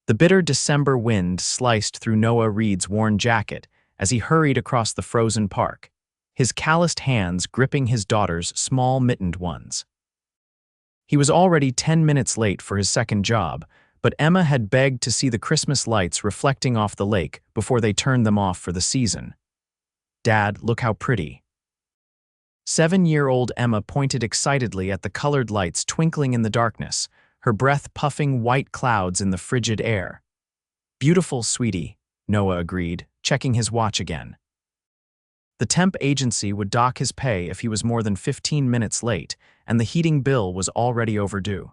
The bitter December wind sliced through Noah Reed's worn jacket as he hurried across the frozen park, his calloused hands gripping his daughter's small mittened ones. He was already 10 minutes late for his second job, but Emma had begged to see the Christmas lights reflecting off the lake before they turned them off for the season. "Dad, look how pretty." 7-year-old Emma pointed excitedly at the colored lights twinkling in the darkness, her breath puffing white clouds in the frigid air. "Beautiful, sweetie," Noah agreed, checking his watch again. The temp agency would dock his pay if he was more than 15 minutes late, and the heating bill was already overdue.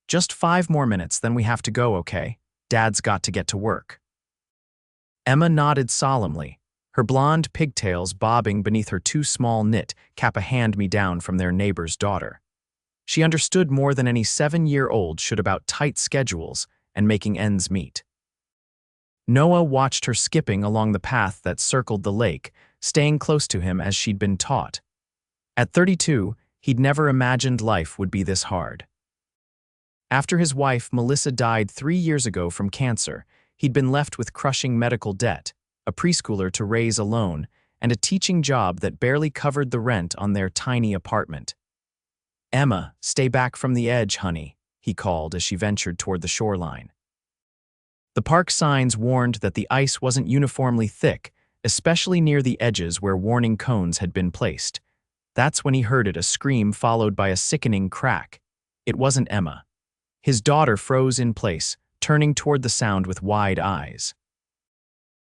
"Just 5 more minutes, then we have to go, okay? Dad's got to get to work." Emma nodded solemnly, her blonde pigtails bobbing beneath her too small knit Kappa hand-me-down from their neighbor's daughter. She understood more than any 7-year-old should about tight schedules and making ends meet. Noah watched her skipping along the path that circled the lake, staying close to him as she'd been taught. At 32, he'd never imagined life would be this hard. After his wife, Melissa, died 3 years ago from cancer, he'd been left with crushing medical debt, a preschooler to raise alone, and a teaching job that barely covered the rent on their tiny apartment. "Emma, stay back from the edge, honey," he called as she ventured toward the shoreline. The park signs warned that the ice wasn't uniformly thick, especially near the edges where warning cones had been placed. That's when he heard it, a scream followed by a sickening crack. It wasn't Emma. His daughter froze in place, turning toward the sound with wide eyes.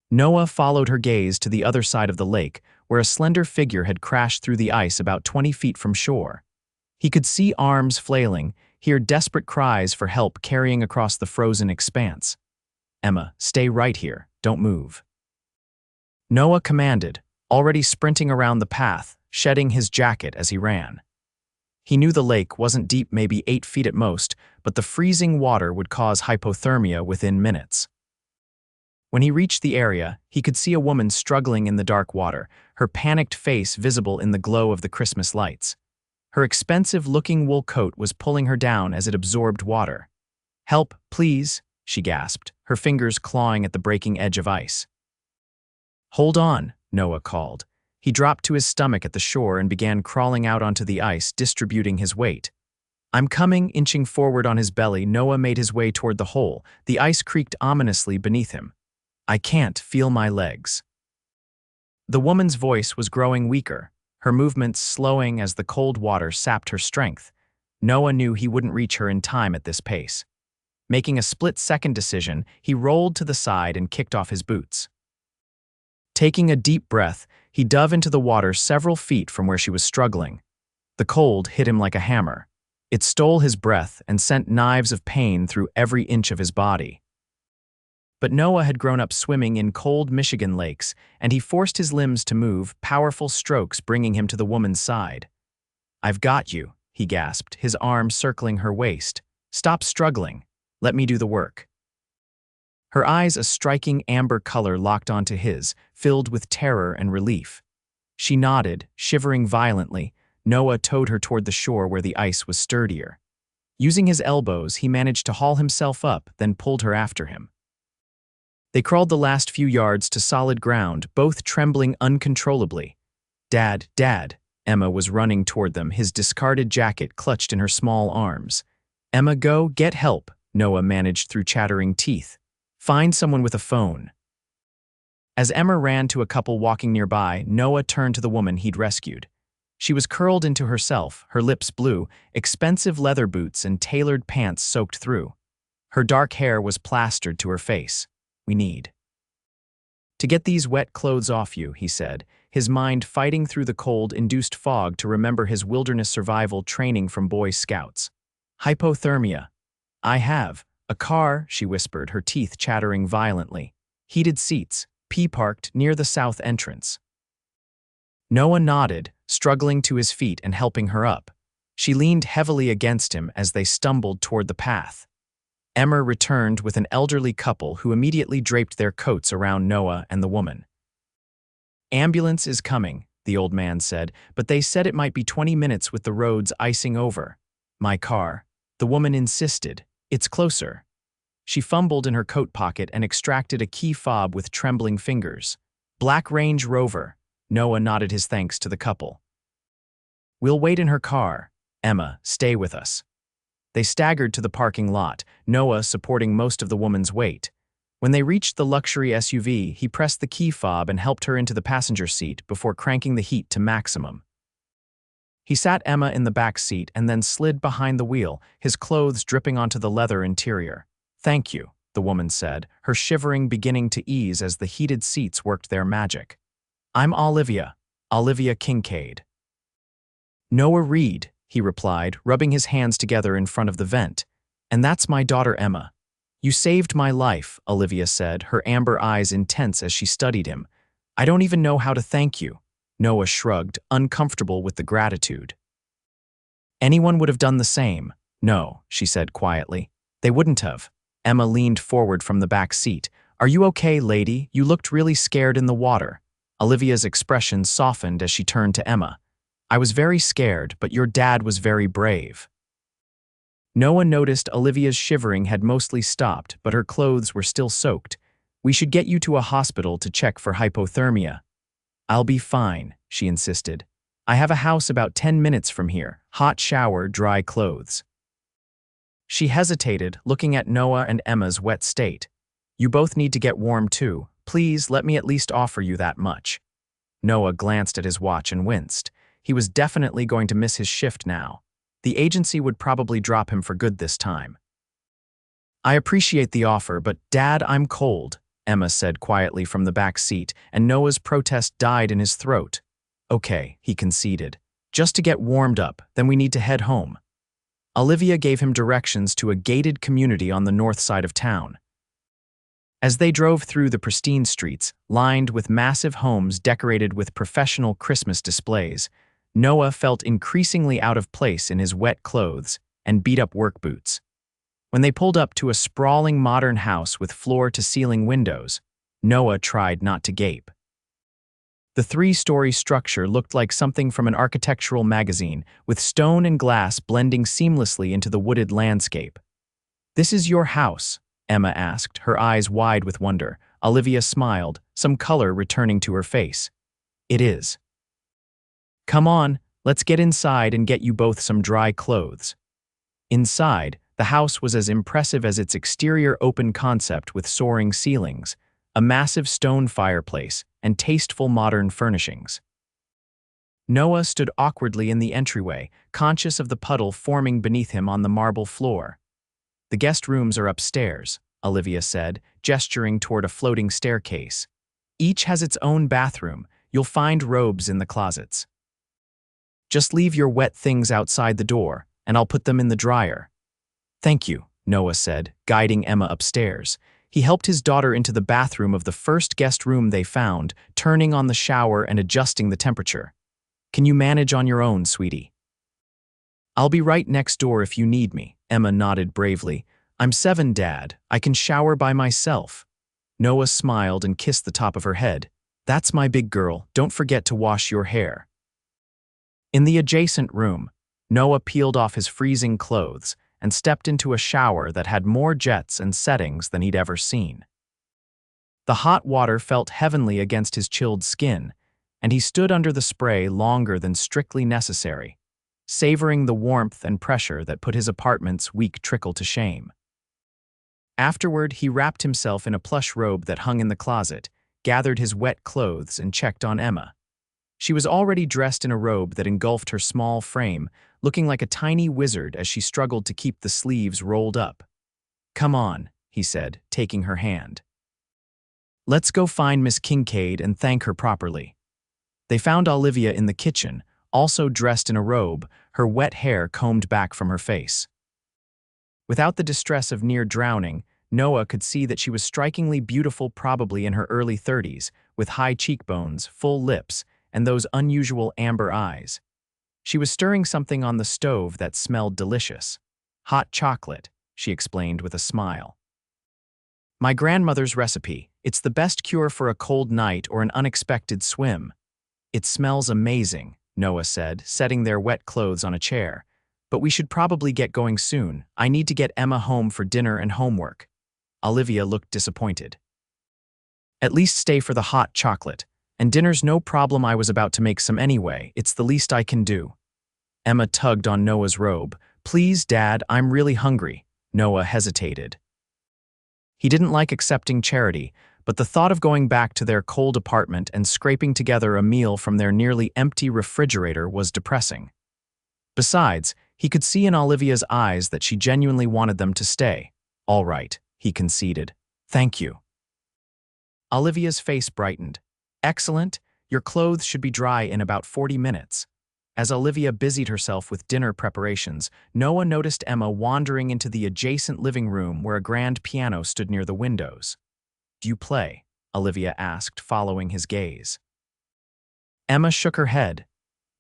Noah followed her gaze to the other side of the lake, where a slender figure had crashed through the ice about 20 feet from shore. He could see arms flailing, hear desperate cries for help carrying across the frozen expanse. "Emma, stay right here, don't move." Noah commanded, already sprinting around the path, shedding his jacket as he ran. He knew the lake wasn't deep, maybe 8 feet at most, but the freezing water would cause hypothermia within minutes. When he reached the area, he could see a woman struggling in the dark water, her panicked face visible in the glow of the Christmas lights. Her expensive-looking wool coat was pulling her down as it absorbed water. "Help, please," she gasped, her fingers clawing at the breaking edge of ice. "Hold on," Noah called. He dropped to his stomach at the shore and began crawling out onto the ice, distributing his weight. "I'm coming." Inching forward on his belly, Noah made his way toward the hole. The ice creaked ominously beneath him. "I can't feel my legs." The woman's voice was growing weaker, her movements slowing as the cold water sapped her strength. Noah knew he wouldn't reach her in time at this pace. Making a split-second decision, he rolled to the side and kicked off his boots. Taking a deep breath, he dove into the water several feet from where she was struggling. The cold hit him like a hammer. It stole his breath and sent knives of pain through every inch of his body. But Noah had grown up swimming in cold Michigan lakes, and he forced his limbs to move, powerful strokes bringing him to the woman's side. "I've got you," he gasped, his arm circling her waist. "Stop struggling. Let me do the work." Her eyes, a striking amber color, locked onto his, filled with terror and relief. She nodded, shivering violently. Noah towed her toward the shore where the ice was sturdier. Using his elbows, he managed to haul himself up, then pulled her after him. They crawled the last few yards to solid ground, both trembling uncontrollably. "Dad, Dad!" Emma was running toward them, his discarded jacket clutched in her small arms. "Emma, go, get help," Noah managed through chattering teeth. "Find someone with a phone." As Emma ran to a couple walking nearby, Noah turned to the woman he'd rescued. She was curled into herself, her lips blue, expensive leather boots and tailored pants soaked through. Her dark hair was plastered to her face. "We need to get these wet clothes off you," he said, his mind fighting through the cold-induced fog to remember his wilderness survival training from Boy Scouts. "Hypothermia." "I have a car," she whispered, her teeth chattering violently. "Heated seats, P-parked near the south entrance." Noah nodded, struggling to his feet and helping her up. She leaned heavily against him as they stumbled toward the path. Emma returned with an elderly couple who immediately draped their coats around Noah and the woman. "Ambulance is coming," the old man said, "but they said it might be 20 minutes with the roads icing over." "My car," the woman insisted. "It's closer." She fumbled in her coat pocket and extracted a key fob with trembling fingers. Black Range Rover. Noah nodded his thanks to the couple. We'll wait in her car. Emma, stay with us. They staggered to the parking lot, Noah supporting most of the woman's weight. When they reached the luxury SUV, he pressed the key fob and helped her into the passenger seat before cranking the heat to maximum. He sat Emma in the back seat and then slid behind the wheel, his clothes dripping onto the leather interior. "Thank you," the woman said, her shivering beginning to ease as the heated seats worked their magic. "I'm Olivia Kincaid." "Noah Reed," he replied, rubbing his hands together in front of the vent. "And that's my daughter Emma." "You saved my life," Olivia said, her amber eyes intense as she studied him. "I don't even know how to thank you." Noah shrugged, uncomfortable with the gratitude. "Anyone would have done the same." "No," she said quietly. "They wouldn't have." Emma leaned forward from the back seat. "Are you okay, lady? You looked really scared in the water." Olivia's expression softened as she turned to Emma. "I was very scared, but your dad was very brave." Noah noticed Olivia's shivering had mostly stopped, but her clothes were still soaked. "We should get you to a hospital to check for hypothermia." "I'll be fine," she insisted. "I have a house about 10 minutes from here. Hot shower, dry clothes." She hesitated, looking at Noah and Emma's wet state. "You both need to get warm too. Please, let me at least offer you that much." Noah glanced at his watch and winced. He was definitely going to miss his shift now. The agency would probably drop him for good this time. "I appreciate the offer, but Dad, I'm cold," Emma said quietly from the back seat, and Noah's protest died in his throat. "Okay," he conceded. "Just to get warmed up, then we need to head home." Olivia gave him directions to a gated community on the north side of town. As they drove through the pristine streets, lined with massive homes decorated with professional Christmas displays, Noah felt increasingly out of place in his wet clothes and beat-up work boots. When they pulled up to a sprawling modern house with floor-to-ceiling windows, Noah tried not to gape. The three-story structure looked like something from an architectural magazine, with stone and glass blending seamlessly into the wooded landscape. "This is your house?" Emma asked, her eyes wide with wonder. Olivia smiled, some color returning to her face. "It is." "Come on, let's get inside and get you both some dry clothes." Inside, the house was as impressive as its exterior open concept with soaring ceilings, a massive stone fireplace, and tasteful modern furnishings. Noah stood awkwardly in the entryway, conscious of the puddle forming beneath him on the marble floor. "The guest rooms are upstairs," Olivia said, gesturing toward a floating staircase. "Each has its own bathroom. You'll find robes in the closets. Just leave your wet things outside the door, and I'll put them in the dryer." "Thank you," Noah said, guiding Emma upstairs. He helped his daughter into the bathroom of the first guest room they found, turning on the shower and adjusting the temperature. "Can you manage on your own, sweetie?" "I'll be right next door if you need me," Emma nodded bravely. "I'm 7, Dad. I can shower by myself." Noah smiled and kissed the top of her head. "That's my big girl. Don't forget to wash your hair." In the adjacent room, Noah peeled off his freezing clothes and stepped into a shower that had more jets and settings than he'd ever seen. The hot water felt heavenly against his chilled skin, and he stood under the spray longer than strictly necessary, savoring the warmth and pressure that put his apartment's weak trickle to shame. Afterward, he wrapped himself in a plush robe that hung in the closet, gathered his wet clothes, and checked on Emma. She was already dressed in a robe that engulfed her small frame, looking like a tiny wizard as she struggled to keep the sleeves rolled up. "Come on," he said, taking her hand. "Let's go find Miss Kincaid and thank her properly." They found Olivia in the kitchen, also dressed in a robe, her wet hair combed back from her face. Without the distress of near drowning, Noah could see that she was strikingly beautiful, probably in her early 30s, with high cheekbones, full lips, and those unusual amber eyes. She was stirring something on the stove that smelled delicious. "Hot chocolate," she explained with a smile. "My grandmother's recipe. It's the best cure for a cold night or an unexpected swim." "It smells amazing," Noah said, setting their wet clothes on a chair. "But we should probably get going soon. I need to get Emma home for dinner and homework." Olivia looked disappointed. At least stay for the hot chocolate. And dinner's no problem, I was about to make some anyway. It's the least I can do. Emma tugged on Noah's robe. Please, Dad, I'm really hungry. Noah hesitated. He didn't like accepting charity, but the thought of going back to their cold apartment and scraping together a meal from their nearly empty refrigerator was depressing. Besides, he could see in Olivia's eyes that she genuinely wanted them to stay. All right, he conceded. Thank you. Olivia's face brightened. Excellent. Your clothes should be dry in about 40 minutes. As Olivia busied herself with dinner preparations, Noah noticed Emma wandering into the adjacent living room where a grand piano stood near the windows. Do you play? Olivia asked, following his gaze. Emma shook her head.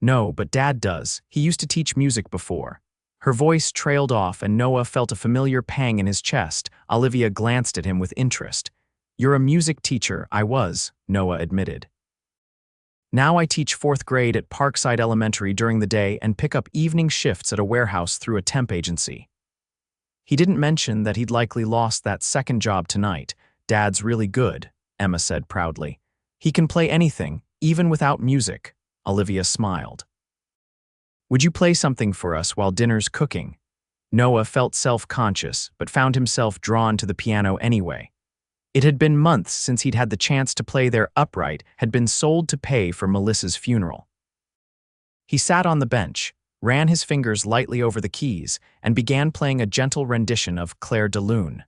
No, but Dad does. He used to teach music before. Her voice trailed off and Noah felt a familiar pang in his chest. Olivia glanced at him with interest. You're a music teacher. I was, Noah admitted. Now I teach 4th grade at Parkside Elementary during the day and pick up evening shifts at a warehouse through a temp agency. He didn't mention that he'd likely lost that second job tonight. Dad's really good, Emma said proudly. He can play anything, even without music. Olivia smiled. Would you play something for us while dinner's cooking? Noah felt self-conscious, but found himself drawn to the piano anyway. It had been months since he'd had the chance to play their upright had been sold to pay for Melissa's funeral. He sat on the bench, ran his fingers lightly over the keys, and began playing a gentle rendition of Claire de Lune.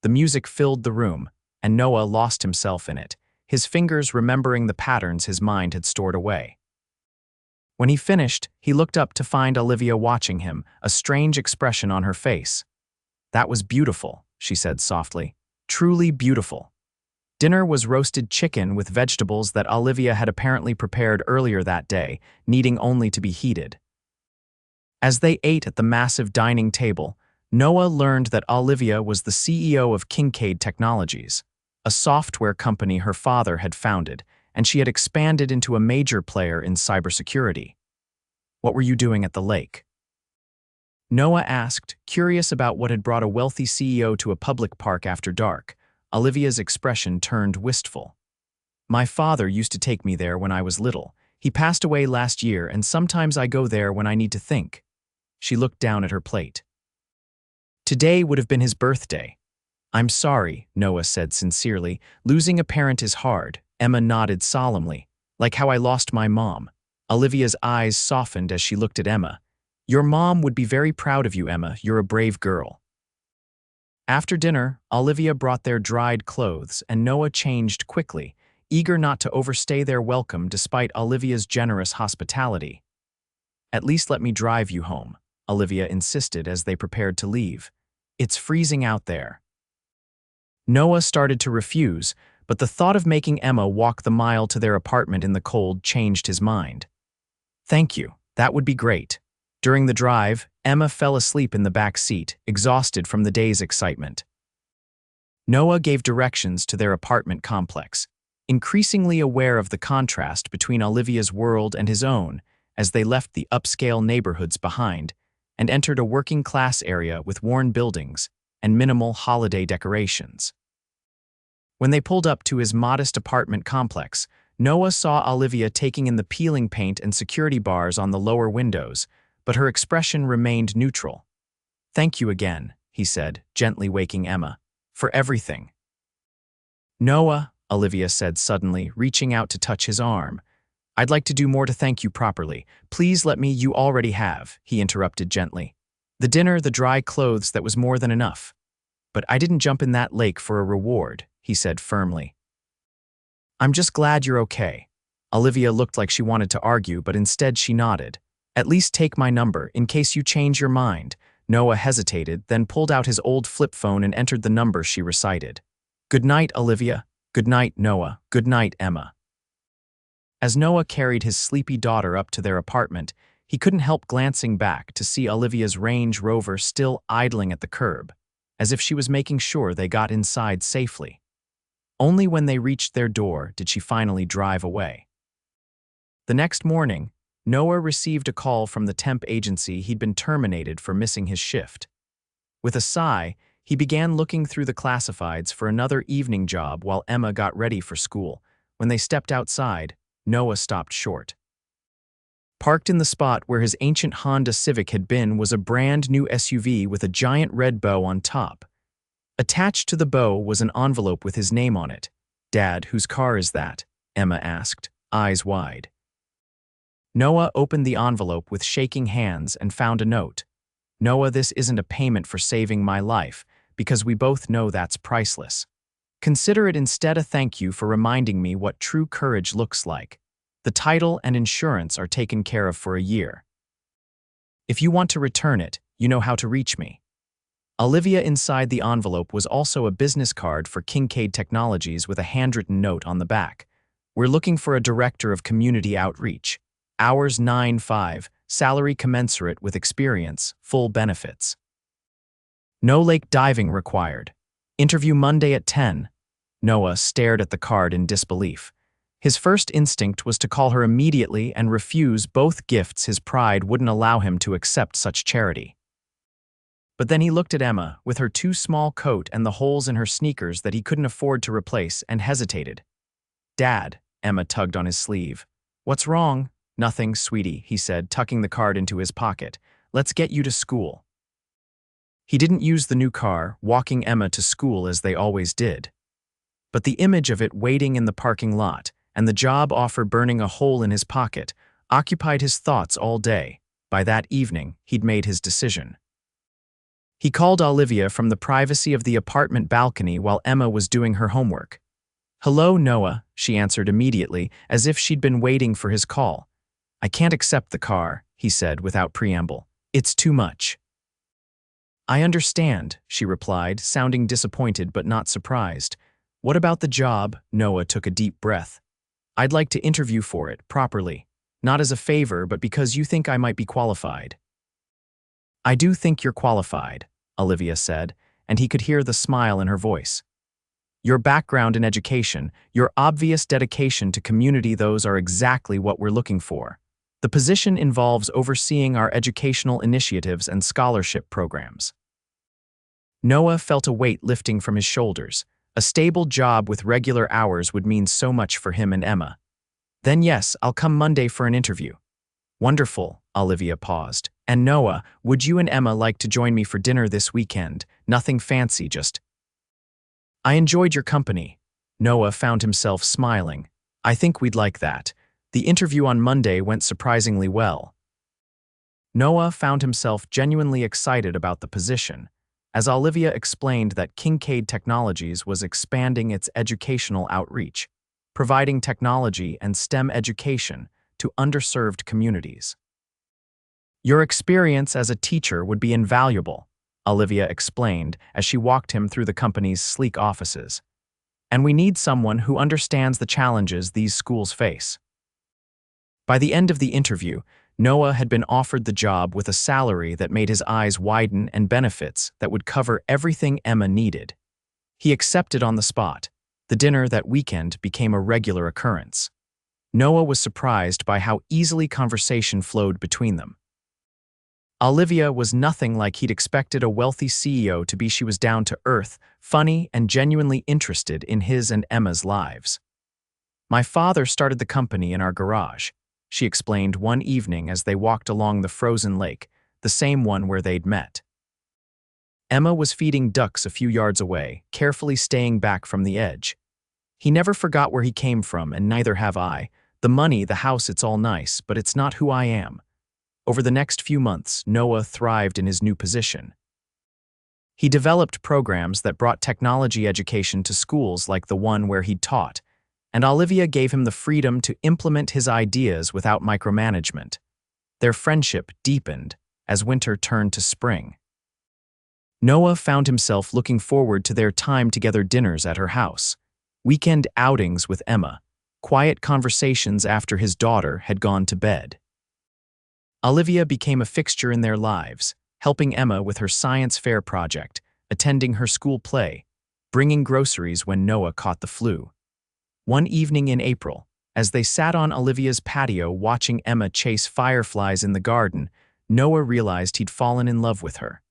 The music filled the room, and Noah lost himself in it, his fingers remembering the patterns his mind had stored away. When he finished, he looked up to find Olivia watching him, a strange expression on her face. That was beautiful, she said softly. Truly beautiful. Dinner was roasted chicken with vegetables that Olivia had apparently prepared earlier that day, needing only to be heated. As they ate at the massive dining table, Noah learned that Olivia was the CEO of Kincaid Technologies, a software company her father had founded, and she had expanded into a major player in cybersecurity. What were you doing at the lake? Noah asked, curious about what had brought a wealthy CEO to a public park after dark. Olivia's expression turned wistful. My father used to take me there when I was little. He passed away last year, and sometimes I go there when I need to think. She looked down at her plate. Today would have been his birthday. I'm sorry, Noah said sincerely. Losing a parent is hard. Emma nodded solemnly. Like how I lost my mom. Olivia's eyes softened as she looked at Emma. Your mom would be very proud of you, Emma. You're a brave girl. After dinner, Olivia brought their dried clothes, and Noah changed quickly, eager not to overstay their welcome despite Olivia's generous hospitality. At least let me drive you home, Olivia insisted as they prepared to leave. It's freezing out there. Noah started to refuse, but the thought of making Emma walk the mile to their apartment in the cold changed his mind. Thank you, that would be great. During the drive, Emma fell asleep in the back seat, exhausted from the day's excitement. Noah gave directions to their apartment complex, increasingly aware of the contrast between Olivia's world and his own as they left the upscale neighborhoods behind and entered a working-class area with worn buildings and minimal holiday decorations. When they pulled up to his modest apartment complex, Noah saw Olivia taking in the peeling paint and security bars on the lower windows, but her expression remained neutral. Thank you again, he said, gently waking Emma, for everything. Noah, Olivia said suddenly, reaching out to touch his arm. I'd like to do more to thank you properly. Please let me. You already have, he interrupted gently. The dinner, the dry clothes, that was more than enough. But I didn't jump in that lake for a reward, he said firmly. I'm just glad you're okay. Olivia looked like she wanted to argue, but instead she nodded. At least take my number, in case you change your mind. Noah hesitated, then pulled out his old flip phone and entered the number she recited. Good night, Olivia. Good night, Noah. Good night, Emma. As Noah carried his sleepy daughter up to their apartment, he couldn't help glancing back to see Olivia's Range Rover still idling at the curb, as if she was making sure they got inside safely. Only when they reached their door did she finally drive away. The next morning, Noah received a call from the temp agency he'd been terminated for missing his shift. With a sigh, He began looking through the classifieds for another evening job while Emma got ready for school. When they stepped outside, Noah stopped short. Parked in the spot where his ancient Honda Civic had been was a brand new SUV with a giant red bow on top. Attached to the bow was an envelope with his name on it. "Dad, whose car is that?" Emma asked, eyes wide. Noah opened the envelope with shaking hands and found a note. "Noah, this isn't a payment for saving my life, because we both know that's priceless. Consider it instead a thank you for reminding me what true courage looks like. The title and insurance are taken care of for a year. If you want to return it, you know how to reach me." Olivia inside the envelope was also a business card for Kincaid Technologies with a handwritten note on the back. "We're looking for a director of community outreach. Hours 9-5, salary commensurate with experience, full benefits. No lake diving required. Interview Monday at 10. Noah stared at the card in disbelief. His first instinct was to call her immediately and refuse both gifts. His pride wouldn't allow him to accept such charity. But then he looked at Emma, with her too small coat and the holes in her sneakers that he couldn't afford to replace, and hesitated. "Dad," Emma tugged on his sleeve. "What's wrong?" "Nothing, sweetie," he said, tucking the card into his pocket. "Let's get you to school." He didn't use the new car, walking Emma to school as they always did. But the image of it waiting in the parking lot, and the job offer burning a hole in his pocket, occupied his thoughts all day. By that evening, he'd made his decision. He called Olivia from the privacy of the apartment balcony while Emma was doing her homework. "Hello, Noah," she answered immediately, as if she'd been waiting for his call. "I can't accept the car," he said without preamble. "It's too much." "I understand," she replied, sounding disappointed but not surprised. "What about the job?" Noah took a deep breath. "I'd like to interview for it, properly. Not as a favor, but because you think I might be qualified." "I do think you're qualified," Olivia said, and he could hear the smile in her voice. "Your background in education, your obvious dedication to community, those are exactly what we're looking for. The position involves overseeing our educational initiatives and scholarship programs." Noah felt a weight lifting from his shoulders. A stable job with regular hours would mean so much for him and Emma. "Then yes, I'll come Monday for an interview." "Wonderful," Olivia paused. "And Noah, would you and Emma like to join me for dinner this weekend? Nothing fancy, just—" "I enjoyed your company." Noah found himself smiling. "I think we'd like that. The interview on Monday went surprisingly well." Noah found himself genuinely excited about the position, as Olivia explained that Kincaid Technologies was expanding its educational outreach, providing technology and STEM education to underserved communities. "Your experience as a teacher would be invaluable," Olivia explained as she walked him through the company's sleek offices. "And we need someone who understands the challenges these schools face." By the end of the interview, Noah had been offered the job with a salary that made his eyes widen and benefits that would cover everything Emma needed. He accepted on the spot. The dinner that weekend became a regular occurrence. Noah was surprised by how easily conversation flowed between them. Olivia was nothing like he'd expected a wealthy CEO to be. She was down to earth, funny, and genuinely interested in his and Emma's lives. "My father started the company in our garage," she explained one evening as they walked along the frozen lake, the same one where they'd met. Emma was feeding ducks a few yards away, carefully staying back from the edge. "He never forgot where he came from, and neither have I. The money, the house, it's all nice, but it's not who I am." Over the next few months, Noah thrived in his new position. He developed programs that brought technology education to schools like the one where he'd taught, and Olivia gave him the freedom to implement his ideas without micromanagement. Their friendship deepened as winter turned to spring. Noah found himself looking forward to their time together, dinners at her house, weekend outings with Emma, quiet conversations after his daughter had gone to bed. Olivia became a fixture in their lives, helping Emma with her science fair project, attending her school play, bringing groceries when Noah caught the flu. One evening in April, as they sat on Olivia's patio watching Emma chase fireflies in the garden, Noah realized he'd fallen in love with her.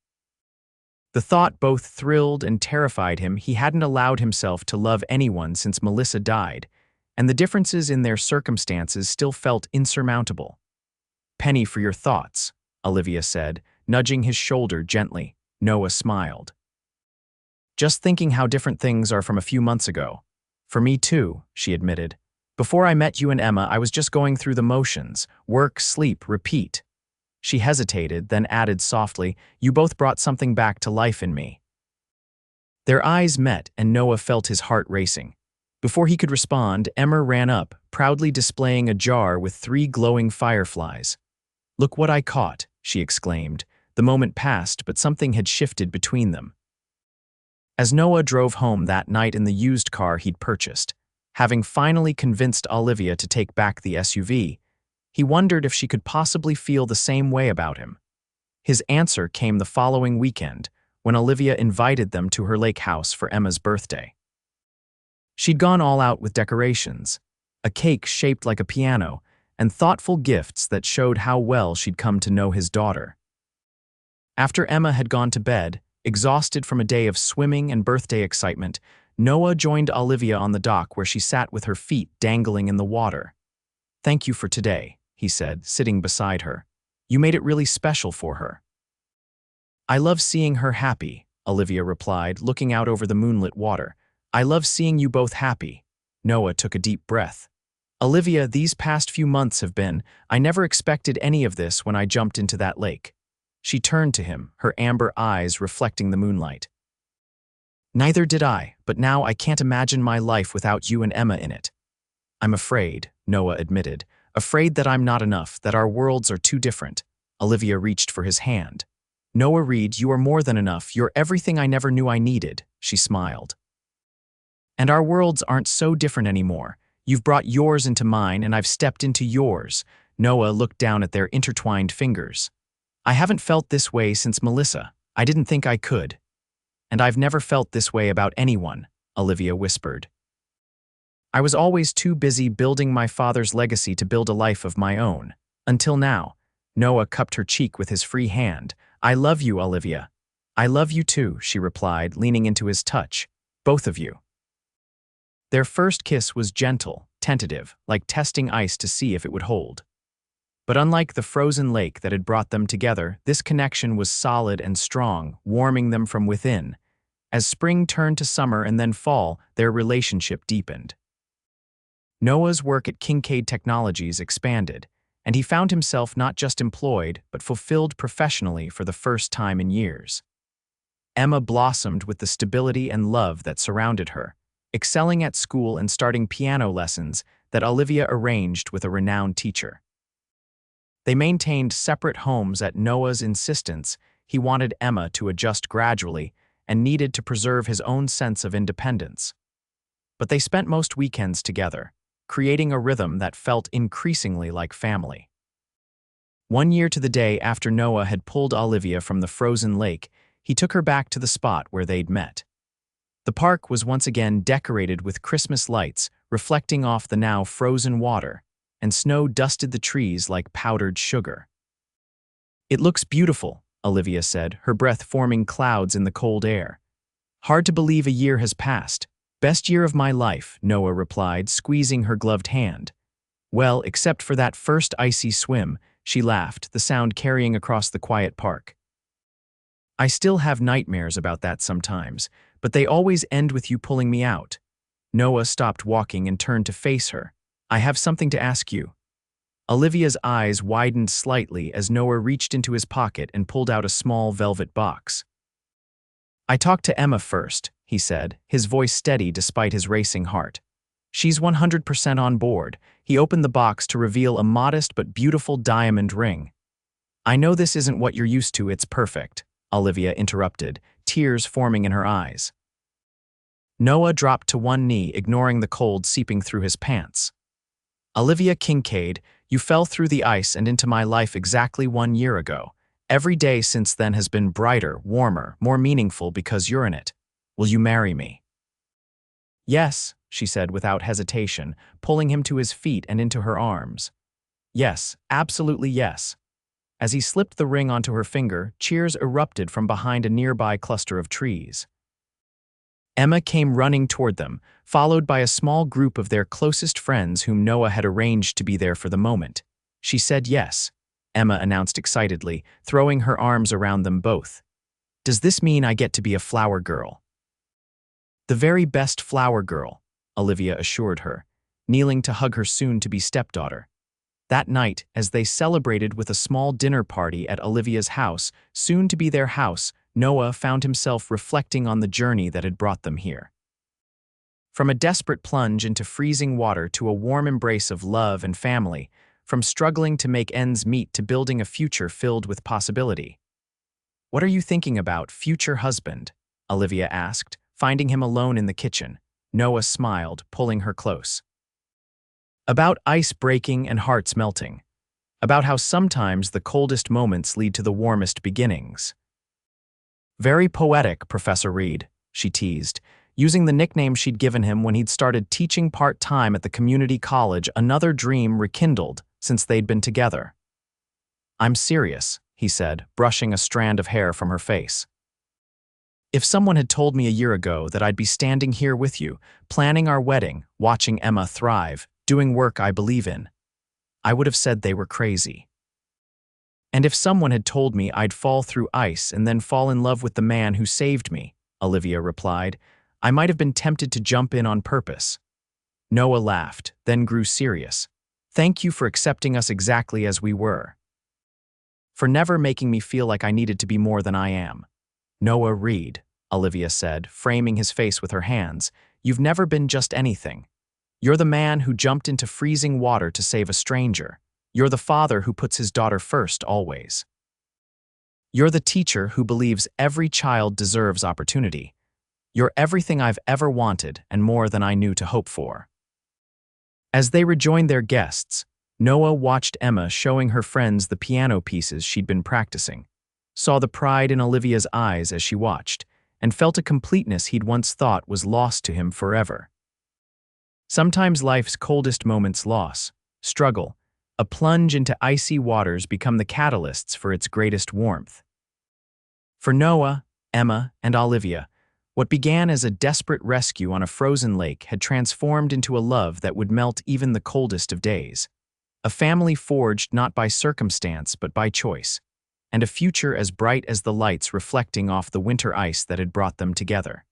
The thought both thrilled and terrified him. He hadn't allowed himself to love anyone since Melissa died, and the differences in their circumstances still felt insurmountable. "Penny for your thoughts," Olivia said, nudging his shoulder gently. Noah smiled. "Just thinking how different things are from a few months ago." "For me too," she admitted. "Before I met you and Emma, I was just going through the motions. Work, sleep, repeat." She hesitated, then added softly, "You both brought something back to life in me." Their eyes met, and Noah felt his heart racing. Before he could respond, Emma ran up, proudly displaying a jar with 3 glowing fireflies. "Look what I caught," she exclaimed. The moment passed, but something had shifted between them. As Noah drove home that night in the used car he'd purchased, having finally convinced Olivia to take back the SUV, he wondered if she could possibly feel the same way about him. His answer came the following weekend, when Olivia invited them to her lake house for Emma's birthday. She'd gone all out with decorations, a cake shaped like a piano, and thoughtful gifts that showed how well she'd come to know his daughter. After Emma had gone to bed, exhausted from a day of swimming and birthday excitement, Noah joined Olivia on the dock where she sat with her feet dangling in the water. "Thank you for today," he said, sitting beside her. "You made it really special for her." "I love seeing her happy," Olivia replied, looking out over the moonlit water. "I love seeing you both happy." Noah took a deep breath. "Olivia, these past few months have been, I never expected any of this when I jumped into that lake." She turned to him, her amber eyes reflecting the moonlight. "Neither did I, but now I can't imagine my life without you and Emma in it." "I'm afraid," Noah admitted, "afraid that I'm not enough, that our worlds are too different." Olivia reached for his hand. "Noah Reed, you are more than enough. You're everything I never knew I needed," she smiled. "And our worlds aren't so different anymore. You've brought yours into mine, and I've stepped into yours." Noah looked down at their intertwined fingers. "I haven't felt this way since Melissa. I didn't think I could." "And I've never felt this way about anyone," Olivia whispered. "I was always too busy building my father's legacy to build a life of my own. Until now." Noah cupped her cheek with his free hand. "I love you, Olivia." "I love you too," she replied, leaning into his touch. "Both of you." Their first kiss was gentle, tentative, like testing ice to see if it would hold. But unlike the frozen lake that had brought them together, this connection was solid and strong, warming them from within. As spring turned to summer and then fall, their relationship deepened. Noah's work at Kincaid Technologies expanded, and he found himself not just employed, but fulfilled professionally for the first time in years. Emma blossomed with the stability and love that surrounded her, excelling at school and starting piano lessons that Olivia arranged with a renowned teacher. They maintained separate homes at Noah's insistence. He wanted Emma to adjust gradually and needed to preserve his own sense of independence. But they spent most weekends together, creating a rhythm that felt increasingly like family. 1 year to the day after Noah had pulled Olivia from the frozen lake, he took her back to the spot where they'd met. The park was once again decorated with Christmas lights, reflecting off the now frozen water, and snow dusted the trees like powdered sugar. "It looks beautiful," Olivia said, her breath forming clouds in the cold air. "Hard to believe a year has passed." "Best year of my life," Noah replied, squeezing her gloved hand. "Well, except for that first icy swim," she laughed, the sound carrying across the quiet park. "I still have nightmares about that sometimes, but they always end with you pulling me out." Noah stopped walking and turned to face her. "I have something to ask you." Olivia's eyes widened slightly as Noah reached into his pocket and pulled out a small velvet box. "I talked to Emma first," he said, his voice steady despite his racing heart. "She's 100% on board." He opened the box to reveal a modest but beautiful diamond ring. "I know this isn't what you're used to, it's perfect," Olivia interrupted, tears forming in her eyes. Noah dropped to one knee, ignoring the cold seeping through his pants. "Olivia Kincaid, you fell through the ice and into my life exactly 1 year ago. Every day since then has been brighter, warmer, more meaningful because you're in it. Will you marry me?" "Yes," she said without hesitation, pulling him to his feet and into her arms. "Yes, absolutely yes." As he slipped the ring onto her finger, cheers erupted from behind a nearby cluster of trees. Emma came running toward them, followed by a small group of their closest friends whom Noah had arranged to be there for the moment. She said yes, Emma announced excitedly, throwing her arms around them both. Does this mean I get to be a flower girl? The very best flower girl, Olivia assured her, kneeling to hug her soon-to-be stepdaughter. That night, as they celebrated with a small dinner party at Olivia's house, soon to be their house, Noah found himself reflecting on the journey that had brought them here. From a desperate plunge into freezing water to a warm embrace of love and family, from struggling to make ends meet to building a future filled with possibility. What are you thinking about, future husband? Olivia asked, finding him alone in the kitchen. Noah smiled, pulling her close. About ice breaking and hearts melting. About how sometimes the coldest moments lead to the warmest beginnings. Very poetic, Professor Reed, she teased, using the nickname she'd given him when he'd started teaching part-time at the community college, another dream rekindled since they'd been together. I'm serious, he said, brushing a strand of hair from her face. If someone had told me a year ago that I'd be standing here with you, planning our wedding, watching Emma thrive, doing work I believe in, I would have said they were crazy. And if someone had told me I'd fall through ice and then fall in love with the man who saved me, Olivia replied, I might have been tempted to jump in on purpose. Noah laughed, then grew serious. Thank you for accepting us exactly as we were. For never making me feel like I needed to be more than I am. Noah Reed, Olivia said, framing his face with her hands, you've never been just anything. You're the man who jumped into freezing water to save a stranger. You're the father who puts his daughter first always. You're the teacher who believes every child deserves opportunity. You're everything I've ever wanted and more than I knew to hope for. As they rejoined their guests, Noah watched Emma showing her friends the piano pieces she'd been practicing, saw the pride in Olivia's eyes as she watched, and felt a completeness he'd once thought was lost to him forever. Sometimes life's coldest moments, loss, struggle, a plunge into icy waters become the catalysts for its greatest warmth. For Noah, Emma, and Olivia, what began as a desperate rescue on a frozen lake had transformed into a love that would melt even the coldest of days. A family forged not by circumstance but by choice, and a future as bright as the lights reflecting off the winter ice that had brought them together.